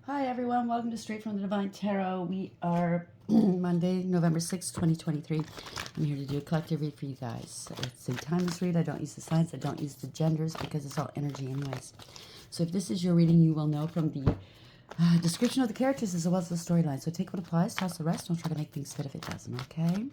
Hi everyone, welcome to Straight from the Divine Tarot. We are Monday, November 6th, 2023. I'm here to do a collective read for you guys. It's a timeless read. I don't use the signs, I don't use the genders because it's all energy anyways. So if this is your reading, you will know from the description of the characters as well as the storyline. So take what applies, toss the rest. Don't try to make things fit if it doesn't, okay?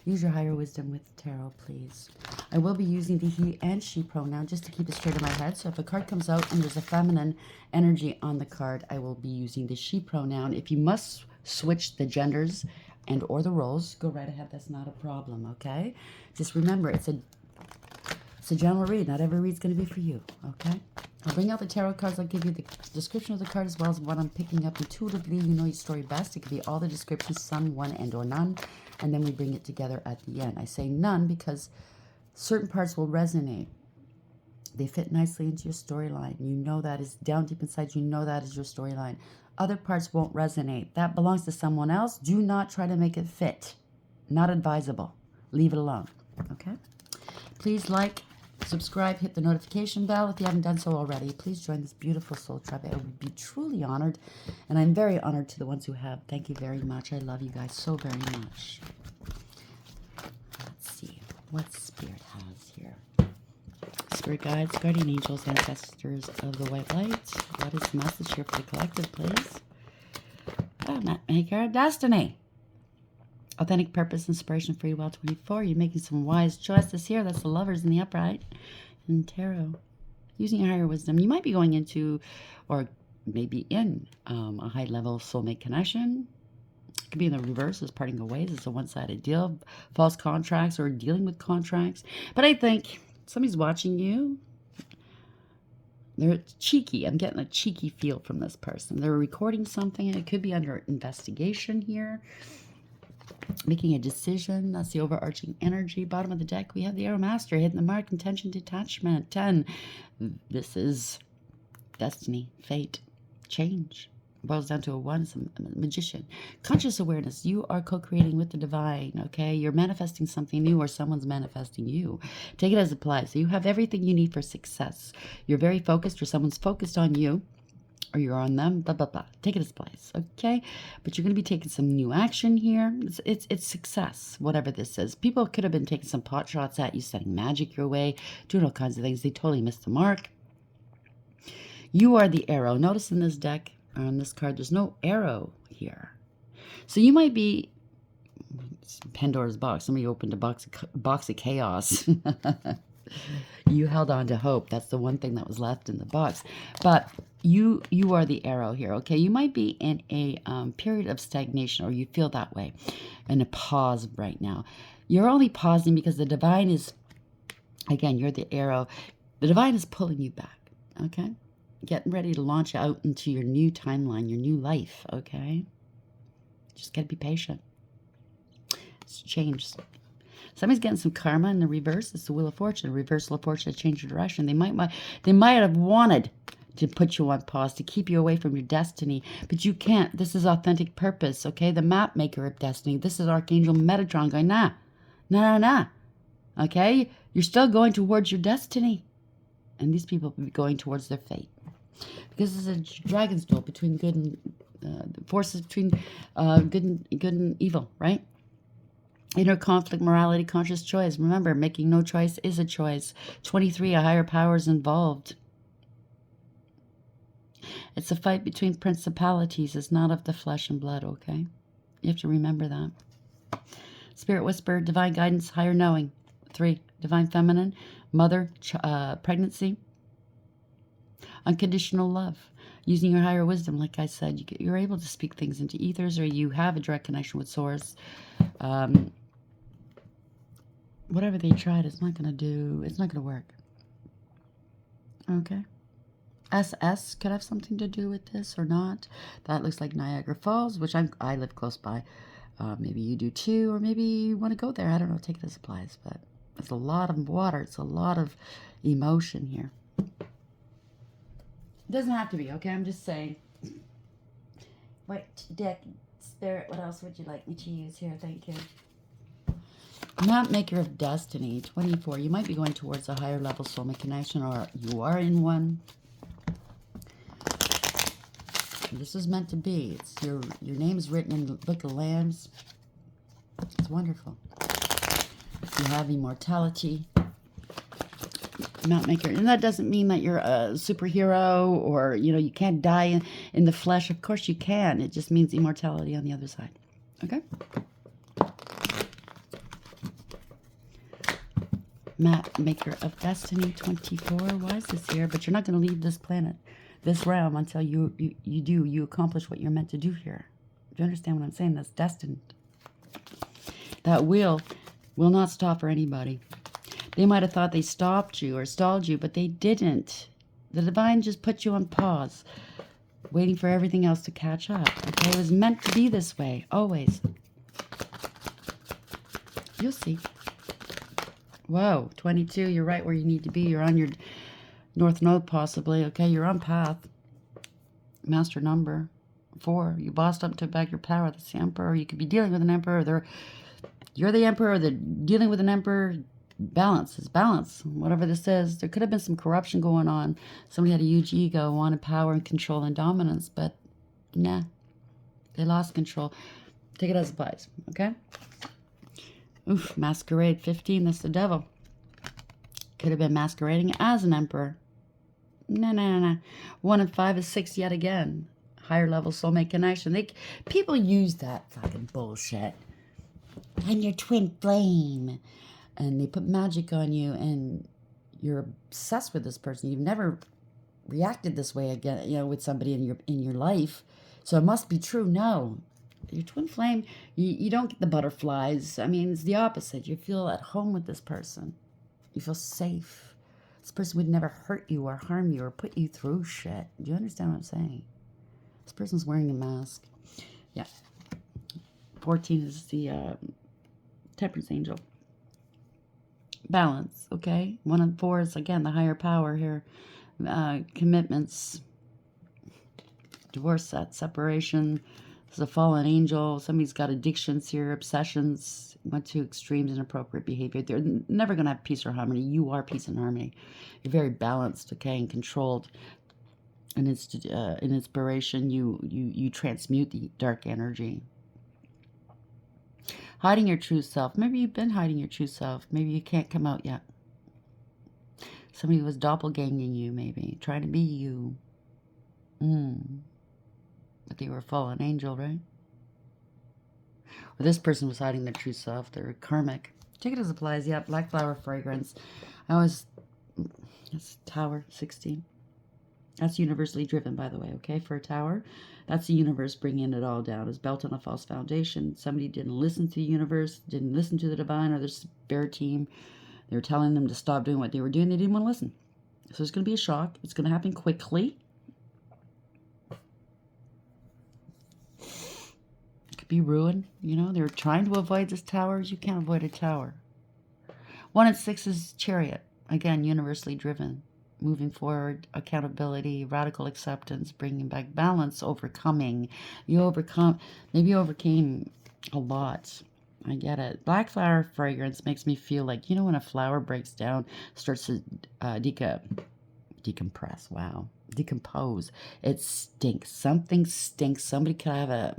Use your higher wisdom with tarot, please. I will be using the he and she pronoun just to keep it straight in my head. So if a card comes out and there's a feminine energy on the card, I will be using the she pronoun. If you must switch the genders and or the roles, go right ahead. That's not a problem, okay? Just remember, it's a general read. Not every read's going to be for you, okay? I'll bring out the tarot cards. I'll give you the description of the card as well as what I'm picking up intuitively. You know your story best. It could be all the descriptions, some, one, and or none. And then we bring it together at the end. I say none because certain parts will resonate. They fit nicely into your storyline. You know that is down deep inside. You know that is your storyline. Other parts won't resonate. That belongs to someone else. Do not try to make it fit. Not advisable. Leave it alone. Okay? Please like, subscribe, hit the notification bell if you haven't done so already. Please join this beautiful soul tribe. I would be truly honored, and I'm very honored to the ones who have. Thank you very much. I love you guys so very much. Let's see what Spirit has here. Spirit guides, guardian angels, ancestors of the white light. What is the message here for the collective, please? Mapmaker of Destiny. Authentic purpose, inspiration, free will, 24. You're making some wise choices here. That's the lovers in the upright. And tarot. Using your higher wisdom. You might be going into, or maybe in, a high-level soulmate connection. It could be in the reverse, as parting of ways. It's a one-sided deal. False contracts or dealing with contracts. But I think somebody's watching you. They're cheeky. I'm getting a cheeky feel from this person. They're recording something. It could be under investigation here. Making a decision. That's the overarching energy. Bottom of the deck, we have the Arrow Master. Hitting the mark, intention, detachment. 10. This is destiny, fate, change. Boils down to a 1. It's a magician. Conscious awareness. You are co-creating with the divine, okay? You're manifesting something new or someone's manifesting you. Take it as it applies. So you have everything you need for success. You're very focused or someone's focused on you. Or you're on them, blah, blah, blah. Take it as place, okay? But you're going to be taking some new action here. It's success, whatever this is. People could have been taking some pot shots at you, setting magic your way, doing all kinds of things. They totally missed the mark. You are the arrow. Notice in this deck, or on this card, there's no arrow here. So you might be Pandora's box. Somebody opened a box of chaos. You held on to hope. That's the one thing that was left in the box. But you are the arrow here, okay? You might be in a period of stagnation, or you feel that way, in a pause right now. You're only pausing because the divine is, again, you're the arrow. The divine is pulling you back, okay? Getting ready to launch out into your new timeline, your new life, okay? Just got to be patient. It's changed. Somebody's getting some karma in the reverse. It's the Wheel of Fortune. A reversal of fortune to change your direction. They might have wanted to put you on pause, to keep you away from your destiny, but you can't. This is authentic purpose, okay? The map maker of destiny. This is Archangel Metatron going, nah. Okay? You're still going towards your destiny. And these people will be going towards their fate. Because it's a dragon's duel between good and forces between good and evil, right? Inner conflict, morality, conscious choice. Remember, making no choice is a choice. 23, a higher power is involved. It's a fight between principalities. It's not of the flesh and blood, okay? You have to remember that. Spirit whisper, divine guidance, higher knowing. 3, divine feminine, mother, pregnancy. Unconditional love. Using your higher wisdom, like I said, you're able to speak things into ethers, or you have a direct connection with source. Whatever they tried, it's not going to work. Okay. SS could have something to do with this or not. That looks like Niagara Falls, which I live close by. Maybe you do too, or maybe you want to go there. I don't know. Take it as applies, but it's a lot of water. It's a lot of emotion here. It doesn't have to be, okay? I'm just saying. What deck, Spirit, what else would you like me to use here? Thank you. Map maker of destiny, 24. You might be going towards a higher level soulmate connection, or you are in one. This is meant to be. It's your name is written in the Book of Lambs. It's wonderful. You have immortality. Mountmaker. And that doesn't mean that you're a superhero or, you can't die in the flesh. Of course you can. It just means immortality on the other side. Okay? Mapmaker of Destiny 24. Why is this here? But you're not going to leave this planet, this realm, until you accomplish what you're meant to do here. Do you understand what I'm saying? That's destined. That will not stop for anybody. They might have thought they stopped you or stalled you, but they didn't. The divine just put you on pause, waiting for everything else to catch up. Okay? It was meant to be this way, always. You'll see. Whoa, 22, you're right where you need to be. You're on your north node, possibly. Okay, you're on path. Master number 4. You bossed up, took back your power. That's the emperor. You could be dealing with an emperor. You're the emperor. They're dealing with an emperor. Balance is balance. Whatever this is. There could have been some corruption going on. Somebody had a huge ego, wanted power and control and dominance, but nah. They lost control. Take it as advice, okay? Oof, masquerade 15, that's the devil. Could have been masquerading as an emperor. No. 1 and 5 is 6 yet again. Higher level soulmate connection. People use that fucking bullshit. I'm your twin flame. And they put magic on you and you're obsessed with this person. You've never reacted this way again, with somebody in your life. So it must be true. No. Your twin flame, you don't get the butterflies. I mean, it's the opposite. You feel at home with this person. You feel safe. This person would never hurt you or harm you or put you through shit. Do you understand what I'm saying? This person's wearing a mask. Yeah. 14 is the temperance angel. Balance, okay? 1 and 4 is, again, the higher power here. Commitments. Divorce set, separation. This is a fallen angel. Somebody's got addictions here, obsessions, went to extremes, inappropriate behavior. They're never going to have peace or harmony. You are peace and harmony. You're very balanced, okay, and controlled. And it's in inspiration, you transmute the dark energy. Hiding your true self. Maybe you've been hiding your true self. Maybe you can't come out yet. Somebody was doppelganging you, maybe, trying to be you. But they were a fallen angel, right? Or this person was hiding their true self. They're karmic. Take it as applies. Yeah, black flower fragrance. That's Tower 16. That's universally driven, by the way, okay? For a tower, that's the universe bringing it all down. It's built on a false foundation. Somebody didn't listen to the universe, didn't listen to the divine or the spirit team. They were telling them to stop doing what they were doing. They didn't want to listen. So it's going to be a shock. It's going to happen quickly. It could be ruined. They were trying to avoid this tower. You can't avoid a tower. 1 and 6 is chariot. Again, universally driven. Moving forward, accountability, radical acceptance, bringing back balance, overcoming. Maybe you overcame a lot. I get it. Black flower fragrance makes me feel like, when a flower breaks down, starts to decompress. Wow. Decompose. It stinks. Something stinks. Somebody could have a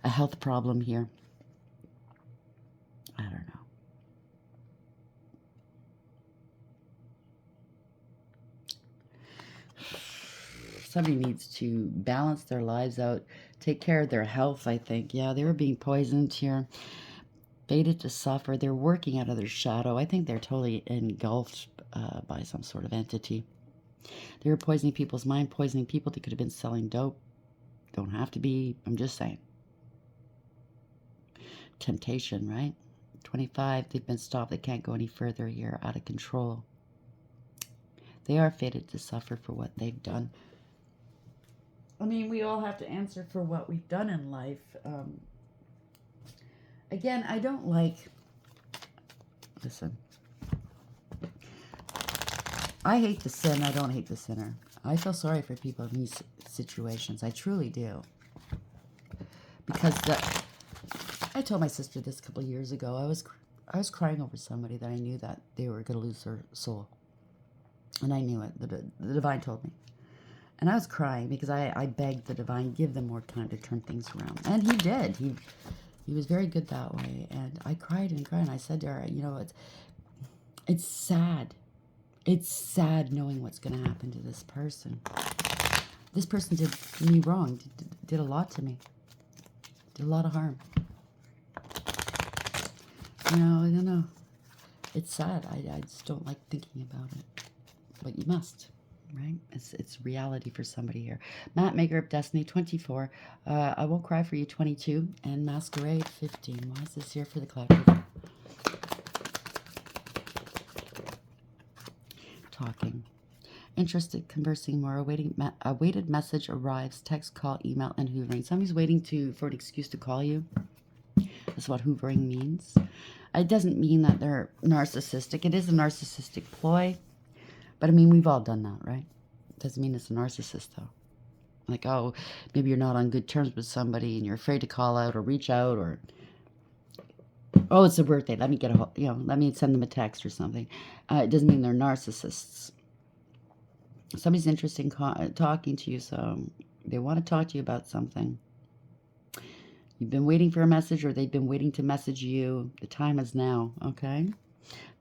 health problem here. I don't know. Somebody needs to balance their lives out, take care of their health, I think. Yeah, they were being poisoned here, fated to suffer. They're working out of their shadow. I think they're totally engulfed by some sort of entity. They were poisoning people's mind, poisoning people. They could have been selling dope. Don't have to be. I'm just saying. Temptation, right? 25, they've been stopped. They can't go any further here, out of control. They are fated to suffer for what they've done. I mean, we all have to answer for what we've done in life. Again, I don't like... Listen. I hate the sin. I don't hate the sinner. I feel sorry for people in these situations. I truly do. Because I told my sister this a couple of years ago. I was crying over somebody that I knew that they were going to lose their soul. And I knew it. The divine told me. And I was crying because I begged the divine, give them more time to turn things around. And he did. He was very good that way. And I cried and cried. And I said to her, you know, it's sad. It's sad knowing what's going to happen to this person. This person did me wrong, did a lot to me. Did a lot of harm. You know, I don't know. It's sad. I just don't like thinking about it. But you must, right? It's reality for somebody here. Matt, Maker of Destiny, 24. I Won't Cry For You, 22. And Masquerade, 15. Why is this here for the collective? Talking. Interested, conversing more. Awaited message arrives. Text, call, email, and hoovering. Somebody's waiting for an excuse to call you. That's what hoovering means. It doesn't mean that they're narcissistic. It is a narcissistic ploy. But I mean, we've all done that, right? Doesn't mean it's a narcissist, though. Like, oh, maybe you're not on good terms with somebody and you're afraid to call out or reach out, or, oh, it's a birthday. Let me let me send them a text or something. It doesn't mean they're narcissists. Somebody's interested in talking to you, so they want to talk to you about something. You've been waiting for a message, or they've been waiting to message you. The time is now, okay?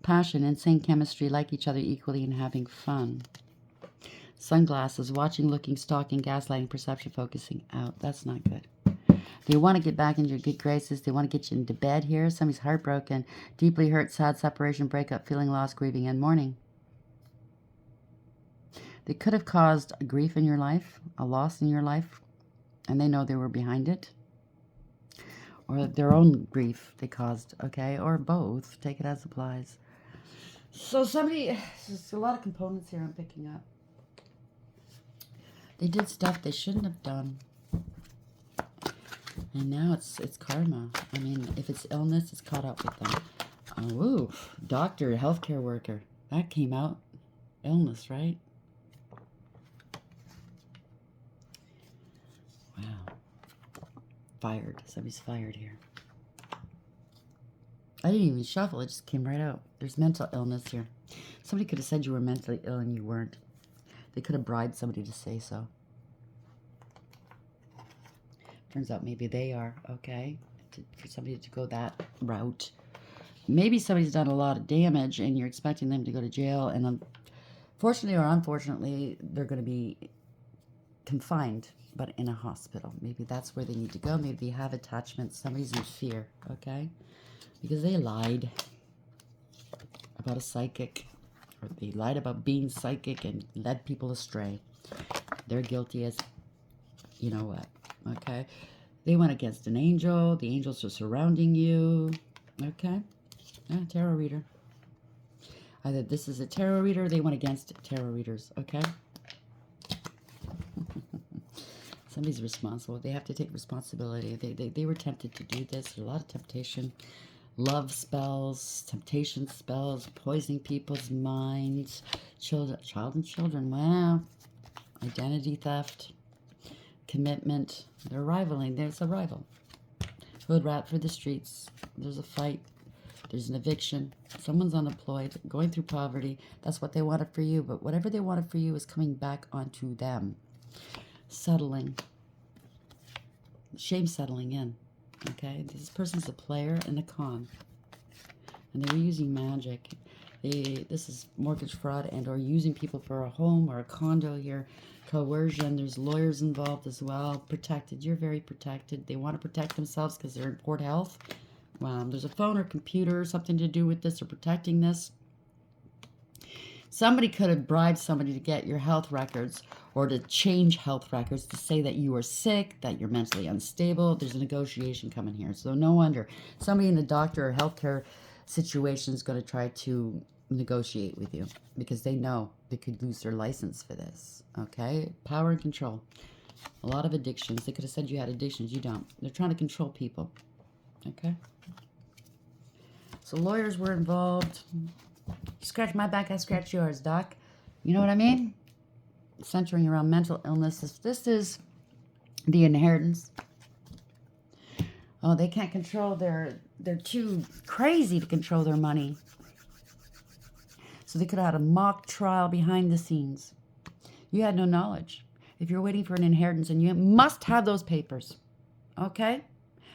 Passion, insane chemistry, like each other equally and having fun. Sunglasses, watching, looking, stalking, gaslighting, perception, focusing out. That's not good. They want to get back into your good graces. They want to get you into bed here. Somebody's heartbroken, deeply hurt, sad, separation, breakup, feeling lost, grieving, and mourning. They could have caused a grief in your life, a loss in your life, and they know they were behind it. Or their own grief they caused, okay? Or both. Take it as applies. So there's a lot of components here I'm picking up. They did stuff they shouldn't have done. And now it's karma. I mean, if it's illness, it's caught up with them. Oh, doctor, healthcare worker. That came out. Illness, right? Wow. Fired. Somebody's fired here. I didn't even shuffle. It just came right out. There's mental illness here. Somebody could have said you were mentally ill and you weren't. They could have bribed somebody to say so. Turns out maybe they are, okay? For somebody to go that route. Maybe somebody's done a lot of damage and you're expecting them to go to jail. And fortunately or unfortunately, they're going to be confined, but in a hospital. Maybe that's where they need to go. Maybe they have attachments. Somebody's in fear, okay? Because they lied about a psychic. Or they lied about being psychic and led people astray. They're guilty as you know what, okay? They went against an angel. The angels are surrounding you, okay? Tarot reader. Either this is a tarot reader or they went against tarot readers, okay? Somebody's responsible. They have to take responsibility. They were tempted to do this. There's a lot of temptation. Love spells, temptation spells, poisoning people's minds, child and children. Wow. Identity theft, commitment. They're rivaling. There's a rival. Hood rat for the streets. There's a fight. There's an eviction. Someone's unemployed, going through poverty. That's what they wanted for you. But whatever they wanted for you is coming back onto them. Settling. Shame settling in. Okay, this person's a player and a con, and they were using magic. This is mortgage fraud and or using people for a home or a condo here. Coercion. There's lawyers involved as well. Protected. You're very protected. They want to protect themselves because they're in poor health. There's a phone or computer, something to do with this or protecting this. Somebody could have bribed somebody to get your health records or to change health records to say that you are sick, that you're mentally unstable. There's a negotiation coming here. So no wonder somebody in the doctor or healthcare situation is going to try to negotiate with you because they know they could lose their license for this. Okay? Power and control. A lot of addictions. They could have said you had addictions. You don't. They're trying to control people. Okay? So lawyers were involved. You scratch my back, I scratch yours, Doc. You know what I mean? Centering around mental illnesses. This is the inheritance. Oh, they can't control they're too crazy to control their money. So they could have had a mock trial behind the scenes. You had no knowledge. if you're waiting for an inheritance, and you must have those papers, okay?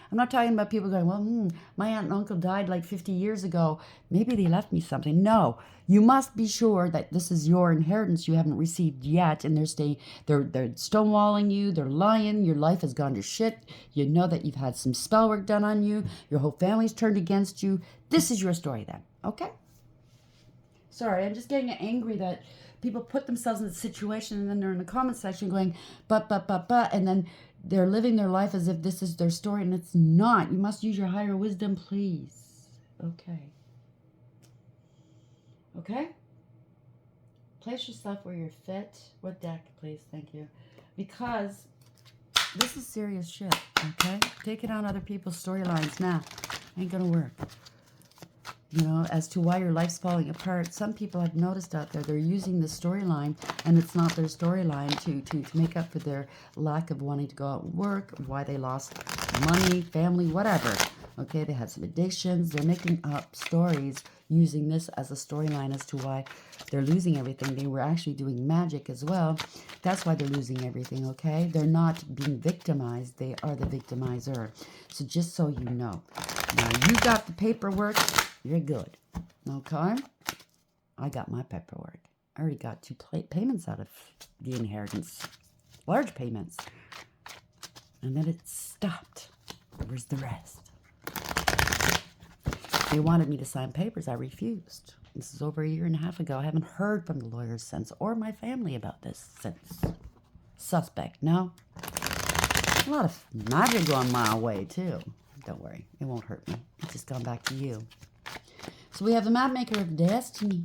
I'm not talking about people going, well, my aunt and uncle died like 50 years ago. Maybe they left me something. No, you must be sure that this is your inheritance you haven't received yet, and they're stonewalling you, they're lying, your life has gone to shit. You know that you've had some spell work done on you, your whole family's turned against you. This is your story then, okay? Sorry, I'm just getting angry that people put themselves in a situation and then they're in the comment section going, but, and then they're living their life as if this is their story, and it's not. You must use your higher wisdom, please. Okay. Okay? Place yourself where you're fit. What deck, please? Thank you. Because this is serious shit, okay? Taking on other people's storylines now ain't gonna work. You know, as to why your life's falling apart. Some people I've noticed out there, they're using the storyline, and it's not their storyline to make up for their lack of wanting to go out and work, why they lost money, family, whatever. Okay, they had some addictions. They're making up stories using this as a storyline as to why they're losing everything. They were actually doing magic as well. That's why they're losing everything, okay? They're not being victimized. They are the victimizer. So just so you know. Now, you got the paperwork. You're good, okay? I got my paperwork. I already got 2 payments out of the inheritance. Large payments. And then it stopped. Where's the rest? They wanted me to sign papers. I refused. This is over 1.5 years ago. I haven't heard from the lawyers since, or my family about this since. Suspect, no? A lot of magic going my way, too. Don't worry. It won't hurt me. It's just gone back to you. So we have the map maker of destiny.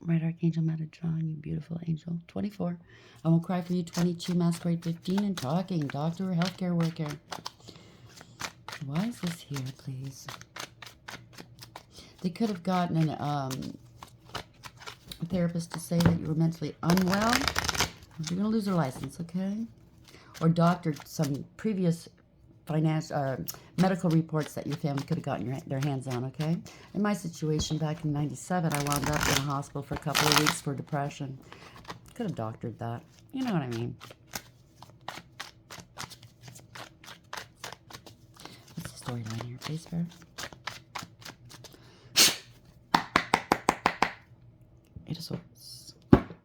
Right, Archangel Metatron, you beautiful angel. 24. I won't cry for you. 22. Masquerade 15. And talking. Doctor or healthcare worker. Why is this here, please? They could have gotten a therapist to say that you were mentally unwell. You're going to lose your license, okay? Or doctored some previous medical reports that your family could have gotten their hands on, okay? In my situation back in 97, I wound up in a hospital for a couple of weeks for depression. Could have doctored that. You know what I mean. What's the storyline here, please, Fair? Eight of Swords.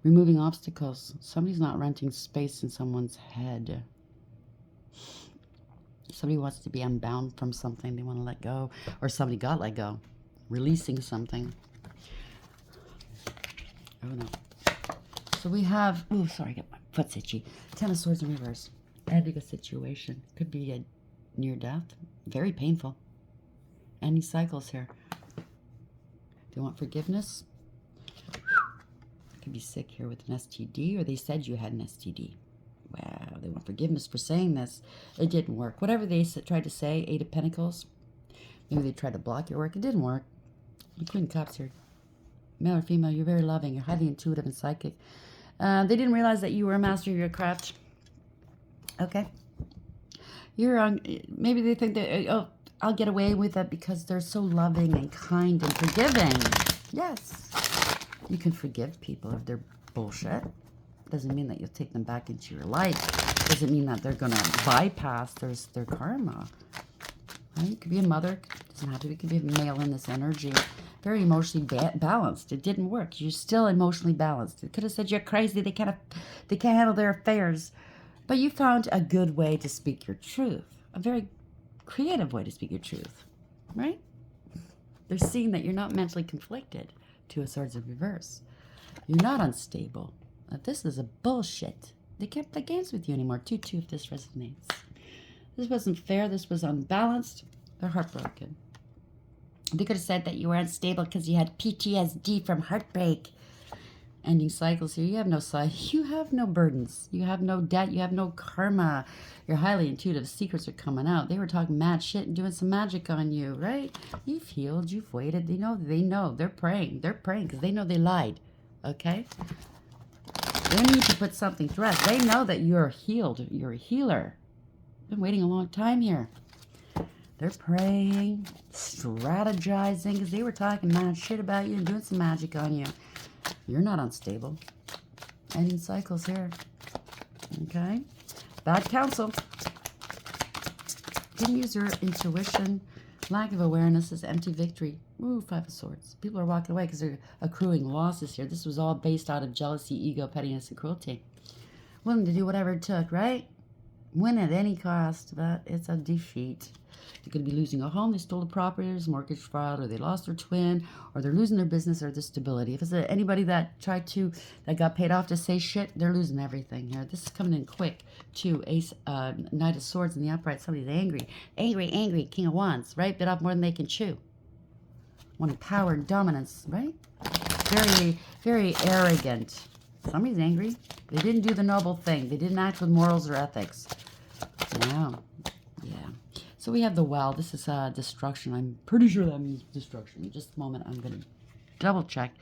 Removing obstacles. Somebody's not renting space in someone's head. Somebody wants to be unbound from something they want to let go, or somebody got let go, releasing something. Oh no. So we have, oh sorry, I got my foot's itchy. 10 of Swords in reverse. Ending a situation. Could be a near death. Very painful. Ending cycles here. Do you want forgiveness? Could be sick here with an STD, or they said you had an STD. Wow, they want forgiveness for saying this. It didn't work. Whatever they tried to say, 8 of Pentacles. Maybe they tried to block your work. It didn't work. The Queen of Cups here. Male or female, you're very loving. You're highly intuitive and psychic. They didn't realize that you were a master of your craft. Okay. You're on, maybe they think that, oh, I'll get away with it because they're so loving and kind and forgiving. Yes. You can forgive people if they're bullshit. Doesn't mean that you'll take them back into your life. Doesn't mean that they're going to bypass their karma. Right? It could be a mother. Doesn't have to be. It could be a male in this energy. Very emotionally balanced. It didn't work. You're still emotionally balanced. It could have said you're crazy. They can't handle their affairs. But you found a good way to speak your truth. A very creative way to speak your truth. Right? They're seeing that you're not mentally conflicted. 2 of Swords in reverse. You're not unstable. This is a bullshit. They can't play games with you anymore. 2-2 if this resonates. This wasn't fair. This was unbalanced. They're heartbroken. They could have said that you were unstable because you had PTSD from heartbreak. Ending cycles here. You have no you have no burdens. You have no debt. You have no karma. You're highly intuitive. Secrets are coming out. They were talking mad shit and doing some magic on you, right? You've healed. You've waited. They know. They're praying. They're praying because they know they lied. Okay? They need to put something to rest. They know that you're healed. You're a healer. Been waiting a long time here. They're praying, strategizing, because they were talking mad shit about you and doing some magic on you. You're not unstable. Ending cycles here. Okay? Bad counsel. Didn't use your intuition. Lack of awareness is empty victory. Ooh, Five of Swords. People are walking away because they're accruing losses here. This was all based out of jealousy, ego, pettiness, and cruelty. Willing to do whatever it took, right? Win at any cost, but it's a defeat. They could be losing a home, they stole the property, there's mortgage fraud, or they lost their twin, or they're losing their business or their stability. If it's anybody that that got paid off to say shit, they're losing everything here. This is coming in quick, too. Knight of Swords in the upright. Somebody's angry. Angry. King of Wands, right? Bit off more than they can chew. Wanting power and dominance, right? Very, very arrogant. Somebody's angry. They didn't do the noble thing. They didn't act with morals or ethics. Wow. Yeah. So we have the well. This is destruction. I'm pretty sure that means destruction. In just a moment, I'm going to double check.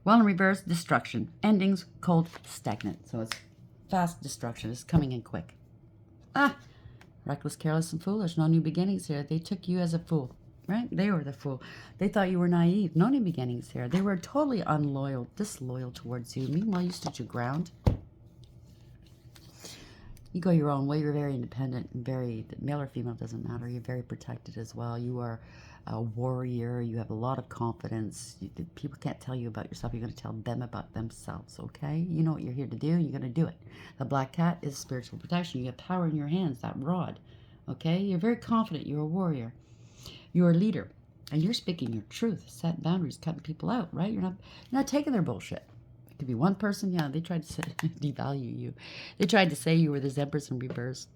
Well in reverse, destruction. Endings, cold, stagnant. So it's fast destruction. It's coming in quick. Reckless, careless, and foolish. No new beginnings here. They took you as a fool. Right? They were the fool. They thought you were naive. No new beginnings here. They were totally unloyal, disloyal towards you. Meanwhile, you stood your ground. You go your own way. You're very independent and very, male or female doesn't matter. You're very protected as well. You are a warrior. You have a lot of confidence. People can't tell you about yourself. You're going to tell them about themselves, okay? You know what you're here to do. You're going to do it. The black cat is spiritual protection. You have power in your hands, that rod, okay? You're very confident. You're a warrior. You're a leader. And you're speaking your truth, setting boundaries, cutting people out, right? You're not taking their bullshit. It could be one person. Yeah, they tried to devalue you. They tried to say you were this Empress in reverse.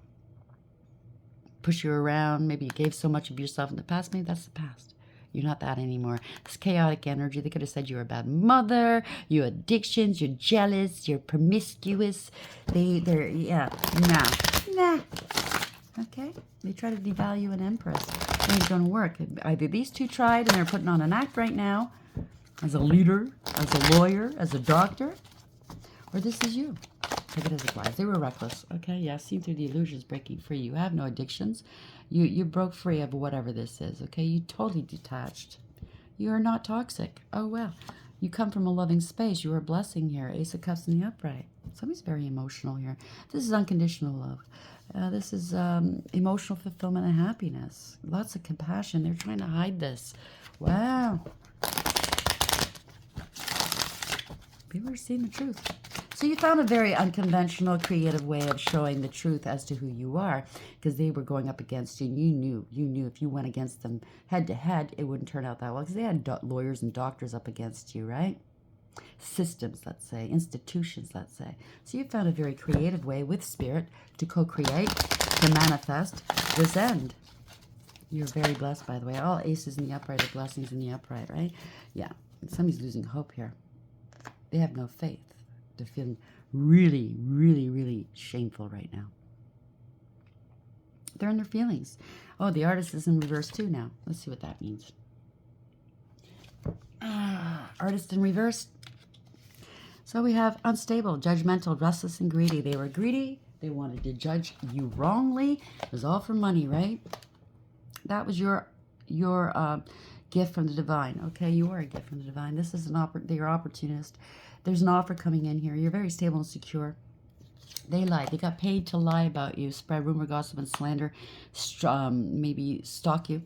Push you around. Maybe you gave so much of yourself in the past. Maybe that's the past. You're not that anymore. This chaotic energy. They could have said you were a bad mother. You had addictions. You're jealous. You're promiscuous. Yeah. Nah. Okay? They try to devalue an Empress. It ain't going to work. Either these two tried and they're putting on an act right now as a leader, as a lawyer, as a doctor, or this is you. Take it as it lies. They were reckless. Okay, yeah, seen through the illusions, breaking free. You have no addictions. You broke free of whatever this is, okay? You totally detached. You are not toxic. Oh, well. You come from a loving space. You are a blessing here. Ace of Cups in the upright. Somebody's very emotional here. This is unconditional love. This is emotional fulfillment and happiness. Lots of compassion. They're trying to hide this. Wow. People are seeing the truth. So you found a very unconventional, creative way of showing the truth as to who you are, because they were going up against you, and you knew if you went against them head to head, it wouldn't turn out that well, because they had lawyers and doctors up against you, right? Systems, let's say, institutions, let's say. So you found a very creative way with spirit to co-create, to manifest this end. You're very blessed, by the way. All aces in the upright are blessings in the upright, right? Yeah. Somebody's losing hope here. They have no faith. They're feeling really, really, really shameful right now. They're in their feelings. Oh, the artist is in reverse too now. Let's see what that means. Artist in reverse. So we have unstable, judgmental, restless, and greedy. They were greedy. They wanted to judge you wrongly. It was all for money, right? That was your gift from the divine. Okay, you are a gift from the divine. This is they're opportunist. There's an offer coming in here. You're very stable and secure. They lied. They got paid to lie about you, spread rumor, gossip, and slander, maybe stalk you.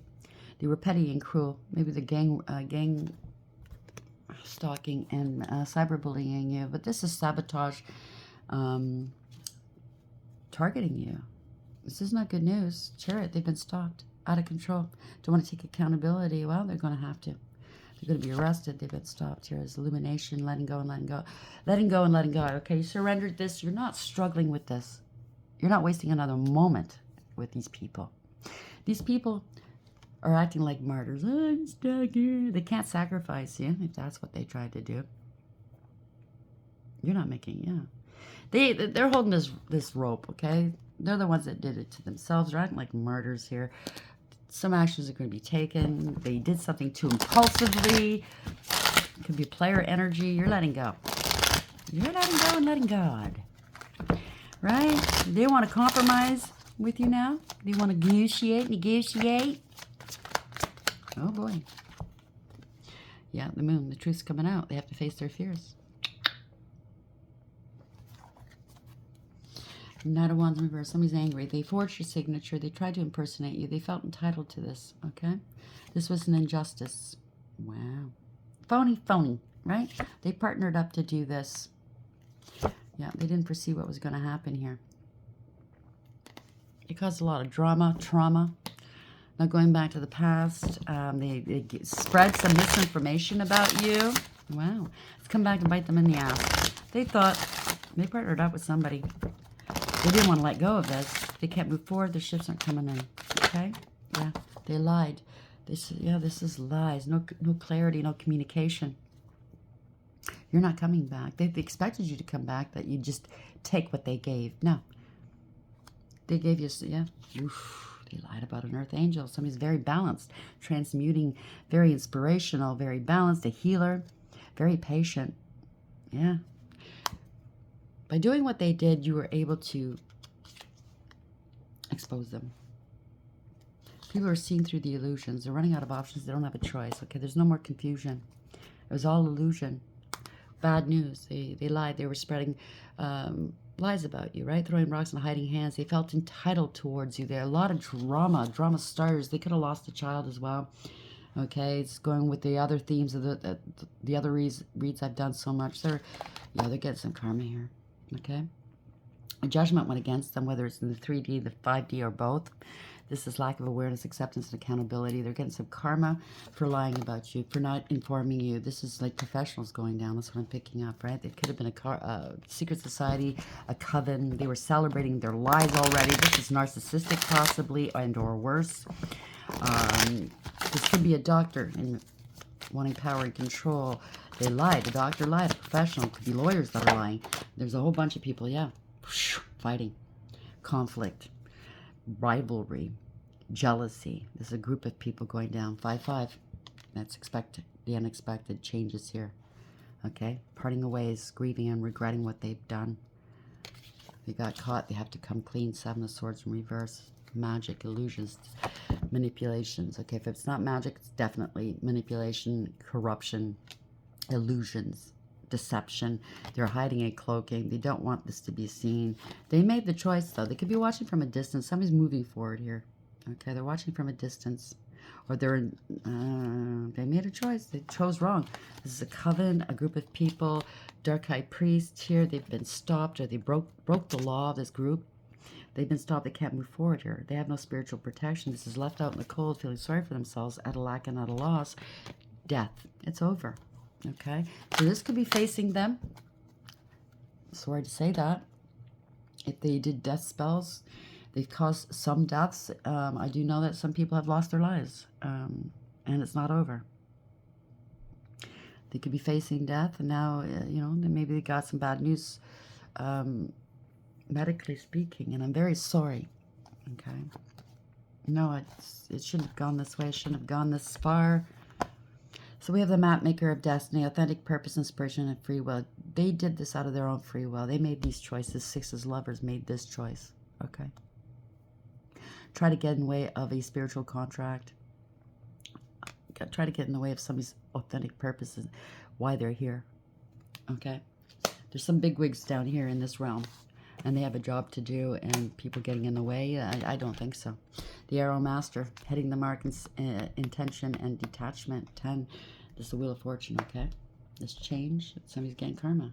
They were petty and cruel. Maybe the gang stalking and cyberbullying you. But this is sabotage, targeting you. This is not good news. Chariot, they've been stalked. Out of control. Don't want to take accountability. Well, they're going to have to. They're going to be arrested. They've been stopped. Here is illumination, letting go and letting go. Letting go and letting go. Okay, you surrendered this. You're not struggling with this. You're not wasting another moment with these people. These people are acting like martyrs. I'm stuck here. They can't sacrifice you if that's what they tried to do. You're not making, They're holding this rope, okay? They're the ones that did it to themselves. They're acting like martyrs here. Some actions are going to be taken. They did something too impulsively. It could be player energy. You're letting go. You're letting go and letting God. Right? They want to compromise with you now. They want to negotiate. Oh, boy. Yeah, the moon. The truth's coming out. They have to face their fears. Knight of Wands in reverse. Somebody's angry. They forged your signature. They tried to impersonate you. They felt entitled to this, okay? This was an injustice. Wow. Phony, phony, right? They partnered up to do this. Yeah, they didn't foresee what was going to happen here. It caused a lot of drama, trauma. Now going back to the past, they spread some misinformation about you. Wow. It's come back and bite them in the ass. They thought they partnered up with somebody. They didn't want to let go of this. They can't move forward. The ships aren't coming in. Okay? Yeah. They lied. They said, yeah, this is lies. No clarity, no communication. You're not coming back. They expected you to come back, that you just take what they gave. No. They gave you, yeah. Oof, they lied about an earth angel. Somebody's very balanced, transmuting, very inspirational, very balanced, a healer, very patient. Yeah. By doing what they did, you were able to expose them. People are seeing through the illusions. They're running out of options. They don't have a choice. Okay, there's no more confusion. It was all illusion. Bad news. They lied. They were spreading lies about you, right? Throwing rocks and hiding hands. They felt entitled towards you. There are a lot of drama stars. They could have lost a child as well. Okay, it's going with the other themes of the other reads I've done so much. They're getting some karma here. Okay, a judgment went against them, whether it's in the 3D, the 5D, or both. This is lack of awareness, acceptance, and accountability. They're getting some karma for lying about you, for not informing you. This is like professionals going down. That's what I'm picking up, right? It could have been a secret society, a coven. They were celebrating their lies already. This is narcissistic, possibly, and or worse. This could be a doctor and wanting power and control. They lied. The doctor lied. A professional. It could be lawyers that are lying. There's a whole bunch of people, yeah, fighting, conflict, rivalry, jealousy. There's a group of people going down. 5-5. That's expected. The unexpected changes here. Okay? Parting of ways, grieving and regretting what they've done. They got caught. They have to come clean. 7 of Swords in reverse. Magic, illusions, manipulations. Okay, if it's not magic, it's definitely manipulation, corruption, illusions, deception. They're hiding and cloaking. They don't want this to be seen. They made the choice, though. They could be watching from a distance. Somebody's moving forward here. Okay, they're watching from a distance. Or they made a choice. They chose wrong. This is a coven, a group of people, dark high priest here. They've been stopped, or they broke the law of this group. They've been stopped. They can't move forward here. They have no spiritual protection. This is left out in the cold, feeling sorry for themselves, at a lack and at a loss. Death. It's over. Okay? So this could be facing them. Sorry to say that. If they did death spells, they've caused some deaths. I do know that some people have lost their lives. And it's not over. They could be facing death. And now, maybe they got some bad news. Medically speaking, and I'm very sorry. Okay, no, it shouldn't have gone this way. It shouldn't have gone this far. So we have the map maker of destiny, authentic purpose, inspiration, and free will. They did this out of their own free will. They made these choices. 6 of lovers made this choice. Okay, try to get in the way of a spiritual contract. Try to get in the way of somebody's authentic purpose and why they're here. Okay, there's some bigwigs down here in this realm. And they have a job to do, and people getting in the way, I don't think so. The Arrow Master, hitting the mark, intention, and detachment. 10, this is the Wheel of Fortune, okay? This change, somebody's getting karma.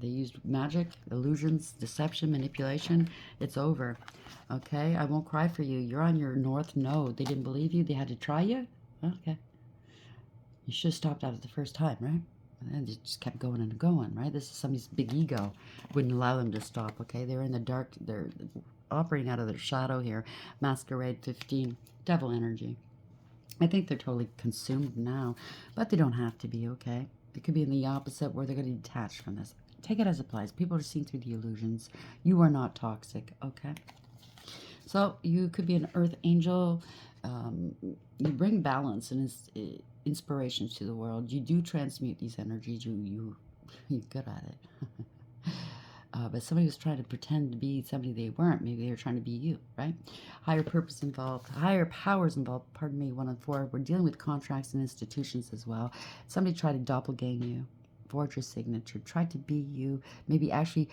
They used magic, illusions, deception, manipulation. It's over, okay? I won't cry for you. You're on your north node. They didn't believe you. They had to try you? Okay. You should have stopped out at the first time, right? And it just kept going and going, right? This is somebody's big ego. Wouldn't allow them to stop, okay? They're in the dark. They're operating out of their shadow here. Masquerade 15. Devil energy. I think they're totally consumed now. But they don't have to be, okay? They could be in the opposite, where they're going to detach from this. Take it as it applies. People are seeing through the illusions. You are not toxic, okay? So you could be an earth angel. You bring balance and inspiration to the world. You do transmute these energies. You're good at it. But somebody was trying to pretend to be somebody they weren't. Maybe they were trying to be you, right? Higher purpose involved. Higher powers involved. Pardon me, 1 and 4. We're dealing with contracts and institutions as well. Somebody tried to doppelgang you. Forge your signature. Tried to be you. Maybe actually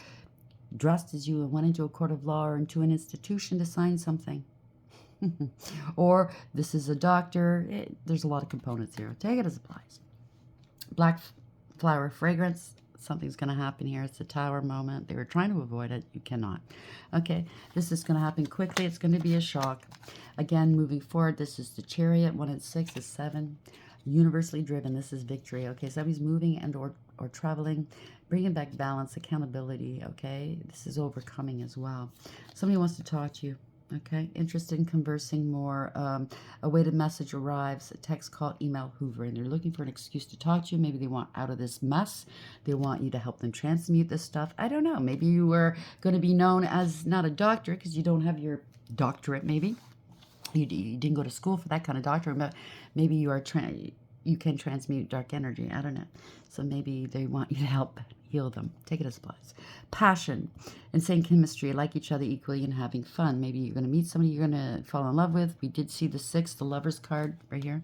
dressed as you and went into a court of law or into an institution to sign something. Or this is a doctor. There's a lot of components here. Take it as it applies. Black flower fragrance. Something's going to happen here. It's a tower moment. They were trying to avoid it. You cannot. Okay, this is going to happen quickly. It's going to be a shock. Again, moving forward, this is the Chariot. 1 and 6 is 7. Universally driven. This is victory. Okay, somebody's moving and or traveling, bringing back balance, accountability. Okay, this is overcoming as well. Somebody wants to talk to you. Okay, interested in conversing more. A weighted message arrives, a text, call, email, Hoover, and they're looking for an excuse to talk to you. Maybe they want out of this mess. They want you to help them transmute this stuff. I don't know. Maybe you were going to be known as not a doctor because you don't have your doctorate, maybe. You didn't go to school for that kind of doctorate, but maybe you are you can transmute dark energy. I don't know. So maybe they want you to help heal them. Take it as applies. Passion, insane chemistry, like each other equally and having fun. Maybe you're going to meet somebody you're going to fall in love with. We did see the 6, the Lover's card right here.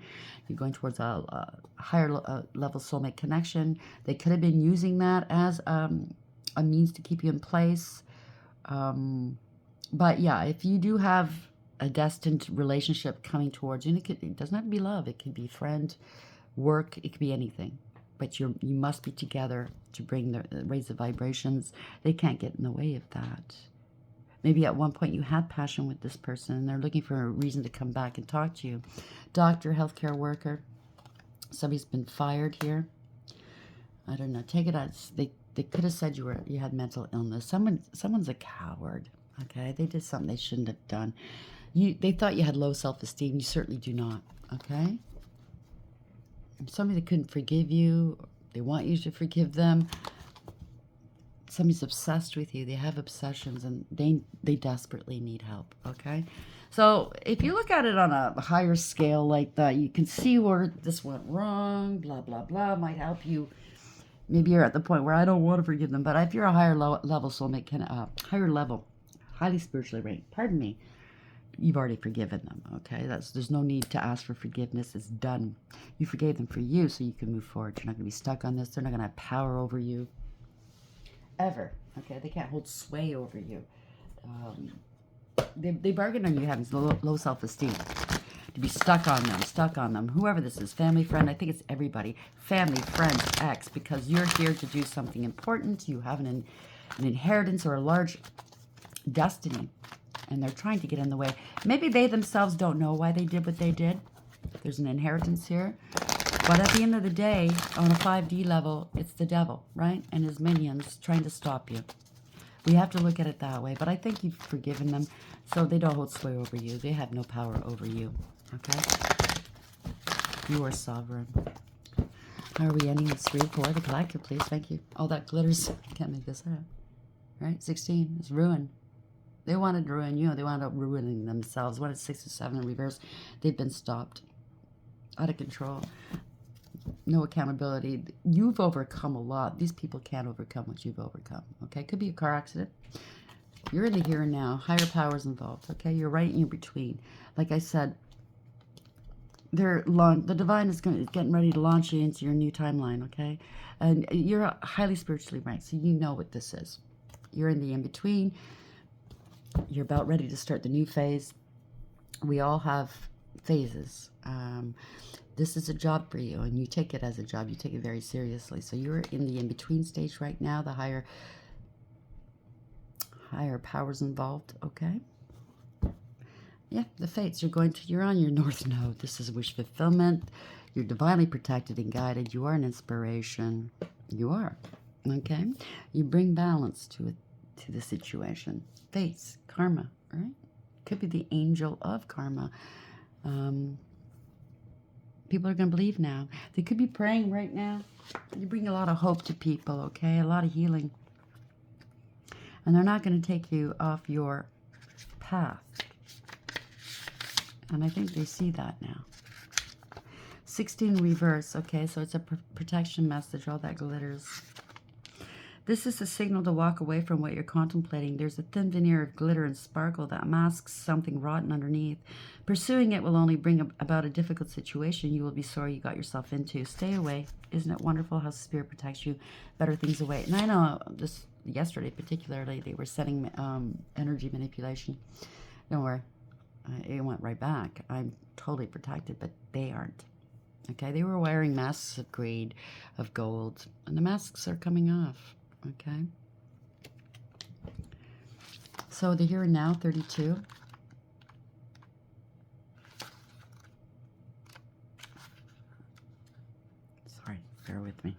You're going towards a higher level soulmate connection. They could have been using that as a means to keep you in place. But yeah, if you do have a destined relationship coming towards you, and it doesn't have to be love. It could be friend, work. It could be anything. But you must be together to raise the vibrations. They can't get in the way of that. Maybe at one point you had passion with this person and they're looking for a reason to come back and talk to you. Doctor, healthcare worker. Somebody's been fired here. I don't know. Take it as they could have said you had mental illness. Someone's a coward. Okay, they did something they shouldn't have done. They thought you had low self-esteem. You certainly do not. Okay. Somebody that couldn't forgive you, they want you to forgive them. Somebody's obsessed with you. They have obsessions and they desperately need help, okay? So if you look at it on a higher scale like that, you can see where this went wrong, blah, blah, blah, might help you. Maybe you're at the point where I don't want to forgive them, but if you're a higher level soulmate, higher level, highly spiritually ranked, pardon me, you've already forgiven them, okay? There's no need to ask for forgiveness. It's done. You forgave them for you so you can move forward. You're not going to be stuck on this. They're not going to have power over you. Ever, okay? They can't hold sway over you. They bargain on you having low self-esteem. To be stuck on them. Whoever this is, family, friend, I think it's everybody. Family, friends, ex, because you're here to do something important. You have an inheritance or a large destiny. And they're trying to get in the way. Maybe they themselves don't know why they did what they did. There's an inheritance here. But at the end of the day, on a 5D level, it's the devil, right? And his minions trying to stop you. We have to look at it that way. But I think you've forgiven them, so they don't hold sway over you. They have no power over you, okay? You are sovereign. How are we ending this read for? The collective, please. Thank you. All that glitters. Can't make this up. Right? 16 is ruin. They wanted to ruin you. They wound up ruining themselves. 1 at 6 or 7 in reverse. They've been stopped. Out of control. No accountability. You've overcome a lot. These people can't overcome what you've overcome. Okay? Could be a car accident. You're in the here and now. Higher powers involved. Okay? You're right in between. Like I said, the divine is getting ready to launch you into your new timeline. Okay? And you're highly spiritually ranked, so you know what this is. You're in the in-between. You're about ready to start the new phase. We all have phases. This is a job for you, and you take it as a job. You take it very seriously. So you're in the in-between stage right now. The higher powers involved. Okay. Yeah, the fates. You're on your north node. This is wish fulfillment. You're divinely protected and guided. You are an inspiration. You are. Okay. You bring balance to the situation. Fates, karma, right? Could be the angel of karma. People are going to believe now. They could be praying right now. You bring a lot of hope to people, okay? A lot of healing. And they're not going to take you off your path. And I think they see that now. 16 reverse, okay? So it's a protection message, all that glitters. This is a signal to walk away from what you're contemplating. There's a thin veneer of glitter and sparkle that masks something rotten underneath. Pursuing it will only bring about a difficult situation. You will be sorry you got yourself into. Stay away. Isn't it wonderful how Spirit protects you? Better things await. And I know this yesterday particularly, they were setting energy manipulation. Don't worry. It went right back. I'm totally protected, but they aren't. Okay, they were wearing masks of greed, of gold, and the masks are coming off. Okay. So the here and now, 32. Sorry, bear with me.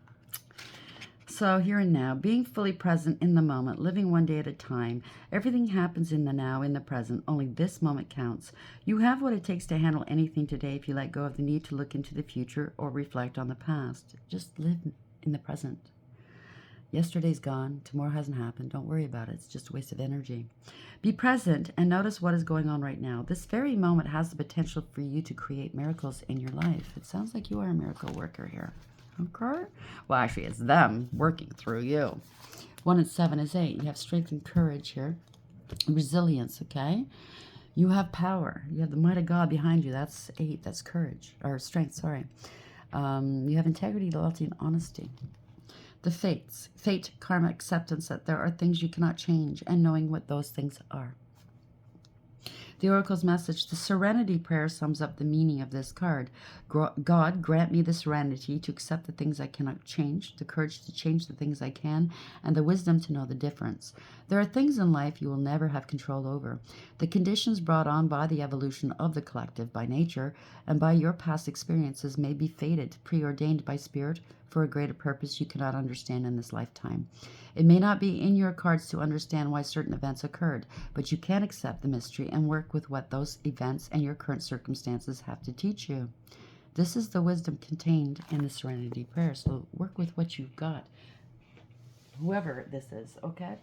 So here and now, being fully present in the moment, living one day at a time. Everything happens in the now, in the present. Only this moment counts. You have what it takes to handle anything today if you let go of the need to look into the future or reflect on the past. Just live in the present. Yesterday's gone. Tomorrow hasn't happened. Don't worry about it. It's just a waste of energy. Be present and notice what is going on right now. This very moment has the potential for you to create miracles in your life. It sounds like you are a miracle worker here. Okay? Well, actually, it's them working through you. 1 and 7 is 8. You have strength and courage here. Resilience, okay? You have power. You have the might of God behind you. That's 8. That's courage. Or strength, sorry. You have integrity, loyalty, and honesty. The fates. Fate, karma, acceptance that there are things you cannot change, and knowing what those things are. The Oracle's message, the Serenity prayer, sums up the meaning of this card. God, grant me the serenity to accept the things I cannot change, the courage to change the things I can, and the wisdom to know the difference. There are things in life you will never have control over. The conditions brought on by the evolution of the collective, by nature, and by your past experiences may be fated, preordained by spirit, for a greater purpose you cannot understand in this lifetime. It may not be in your cards to understand why certain events occurred, but you can accept the mystery and work with what those events and your current circumstances have to teach you. This is the wisdom contained in the Serenity Prayer, so work with what you've got. Whoever this is, okay?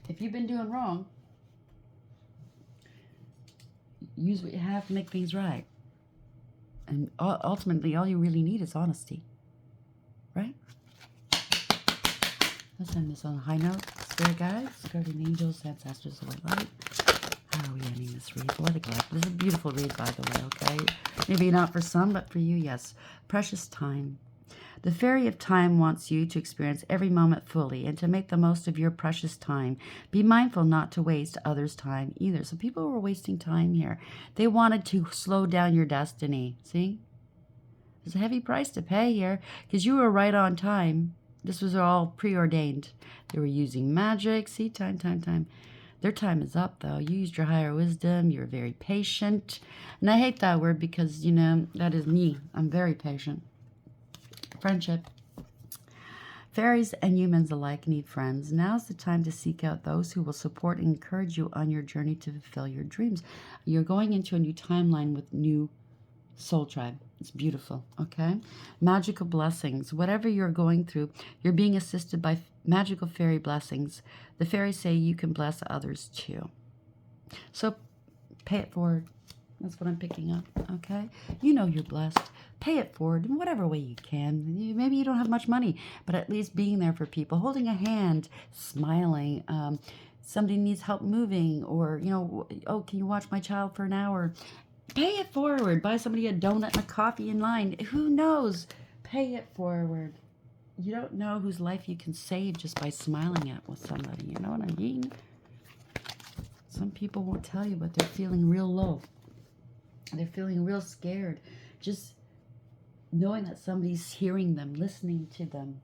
If you've been doing wrong, use what you have to make things right. And ultimately, all you really need is honesty. Right? Let's end this on a high note. Spirit guides, guardian angels, ancestors of light. How are we ending this read? What a collect. This is a beautiful read, by the way, okay? Maybe not for some, but for you, yes. Precious time. The Fairy of Time wants you to experience every moment fully and to make the most of your precious time. Be mindful not to waste others' time either. So people were wasting time here. They wanted to slow down your destiny. See? There's a heavy price to pay here because you were right on time. This was all preordained. They were using magic. See? Time. Their time is up, though. You used your higher wisdom. You're very patient. And I hate that word because, you know, that is me. I'm very patient. Friendship. Fairies and humans alike need friends. Now's the time to seek out those who will support and encourage you on your journey to fulfill your dreams. You're going into a new timeline with new soul tribe. It's beautiful, okay? Magical blessings. Whatever you're going through, you're being assisted by magical fairy blessings. The fairies say you can bless others too. So pay it forward. That's what I'm picking up, okay? You know you're blessed. Pay it forward in whatever way you can. Maybe you don't have much money, but at least being there for people, holding a hand, smiling. Somebody needs help moving, or, you know, oh, can you watch my child for an hour? Pay it forward. Buy somebody a donut and a coffee in line. Who knows? Pay it forward. You don't know whose life you can save just by smiling at with somebody. You know what I mean? Some people won't tell you, but they're feeling real low. They're feeling real scared. Just knowing that somebody's hearing them, listening to them,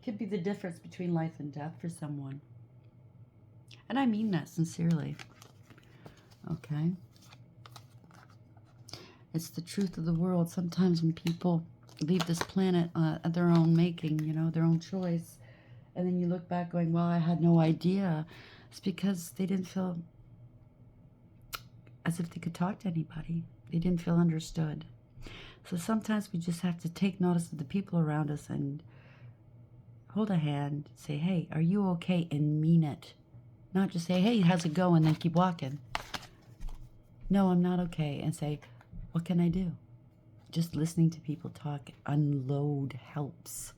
could be the difference between life and death for someone. And I mean that sincerely. Okay? It's the truth of the world. Sometimes when people leave this planet at their own making, you know, their own choice, and then you look back going, well, I had no idea. It's because they didn't feel as if they could talk to anybody. They didn't feel understood. So sometimes we just have to take notice of the people around us and hold a hand, say, hey, are you okay? And mean it. Not just say, hey, how's it going? And then keep walking. No, I'm not okay. And say, what can I do? Just listening to people talk, unload helps.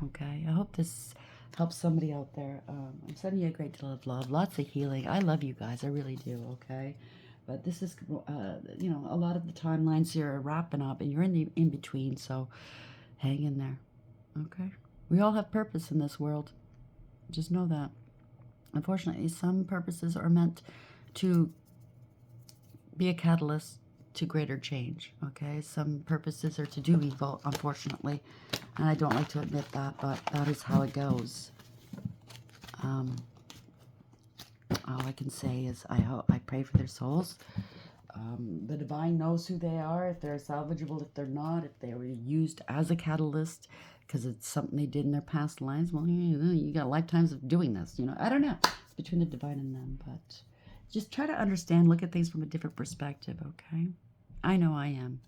Okay, I hope this helps somebody out there. I'm sending you a great deal of love, lots of healing. I love you guys, I really do, okay? But this is, you know, a lot of the timelines here are wrapping up, and you're in the in-between, so hang in there, okay? We all have purpose in this world. Just know that. Unfortunately, some purposes are meant to be a catalyst to greater change, okay? Some purposes are to do evil, unfortunately. And I don't like to admit that, but that is how it goes. All I can say is I pray for their souls. The divine knows who they are, if they're salvageable, if they're not, if they were used as a catalyst because it's something they did in their past lives. Well, you got lifetimes of doing this, I don't know. It's between the divine and them, but just try to understand, look at things from a different perspective, okay? I know I am.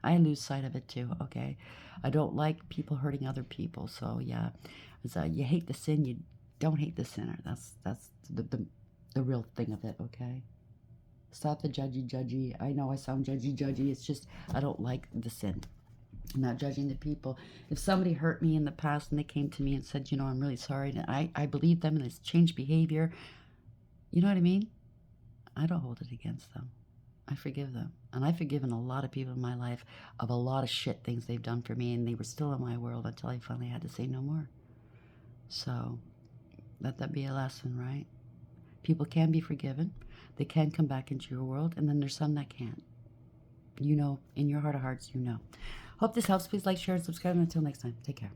I lose sight of it too, okay? I don't like people hurting other people, so yeah. You hate the sin, you don't hate the sinner. That's the real thing of it, okay? Stop the judgy. I know I sound judgy. It's just I don't like the sin. I'm not judging the people. If somebody hurt me in the past and they came to me and said, I'm really sorry, and I believe them and it's changed behavior, you know what I mean? I don't hold it against them. I forgive them. And I've forgiven a lot of people in my life of a lot of shit things they've done for me, and they were still in my world until I finally had to say no more. So let that be a lesson, right? People can be forgiven. They can come back into your world, and then there's some that can't. In your heart of hearts, Hope this helps. Please like, share, and subscribe. And until next time, take care.